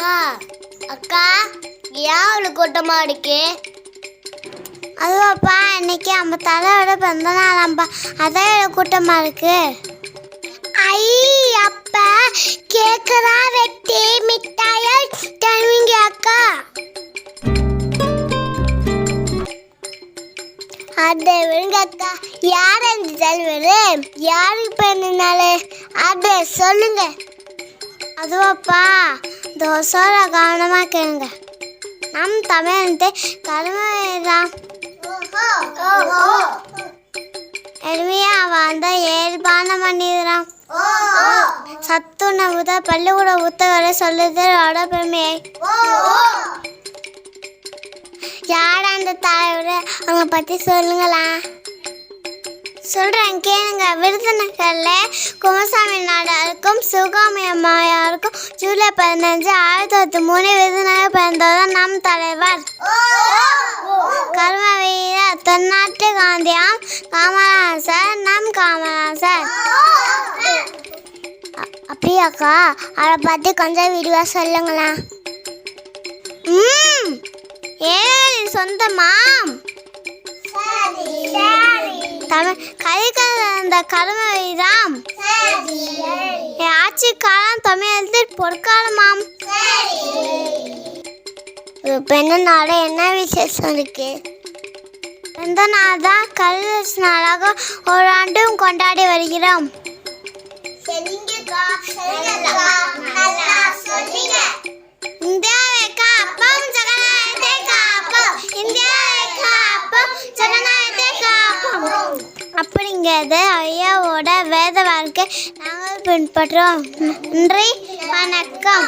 அக்கா அக்கா ஏன் அவ்வளோ கூட்டமா இருக்கு? அதுவாப்பா இன்னைக்கு நம்ம தலையோட பிறந்த நாளாம்பா, அதான் இவ்வளோ கூட்டமாக இருக்கு. ஐ அப்பா கேக்கறா வெட்டி மிட்டாய தருவீங்க அக்கா? அதை விடுங்க அக்கா, யார் அந்த தலைவர்? யாருக்கு பிறந்தனால அதை சொல்லுங்க. அதுவாப்பா தோசோட கவனமாக கேளுங்க. நம் தமிழத்தை கருமைதான் எளிமையா வாழ்ந்த இயல்பான மனிதராம். சத்துணவு தான் பள்ளிக்கூட புத்தகங்களை சொல்லுதோட பெருமையை. யார் அந்த தலைவர், அவங்க பற்றி சொல்லுங்களா? சொல்கிறேன் கேளுங்க. விருதுநகர்ல குமசாமி நாடாருக்கும் சிவகாமி அம்மையாருக்கும் ஜூலை 15, 1903 விருதுநகர் பிறந்தவர் நம் தலைவர். கர்ம வீரர் தென்னாட்டு காந்தியாம் காமராசர், நம் காமராசர். அப்படியாக்கா, அவரை பற்றி கொஞ்சம் விரிவாக சொல்லுங்களா? ஏன் சொந்தமாம் தமிழ் கலிகந்த கருமவீராம். ஆட்சி காலம் தமிழத்தில் பொற்காலமாம். பெண்ண நாட என்ன விசேஷம் இருக்கு? இந்த நாள் தான் கல்வி நாளாக ஒரு ஆண்டும் கொண்டாடி வருகிறோம். இந்தியாவை காப்போம், ஜனநாயகத்தை காப்போம். இந்தியாவை காப்போம், ஜனநாயகத்தை காப்போம் அப்படிங்கிறது ஐயாவோட வேத வாழ்க்கை நாங்கள் பின்பற்றோம். நன்றி, வணக்கம்.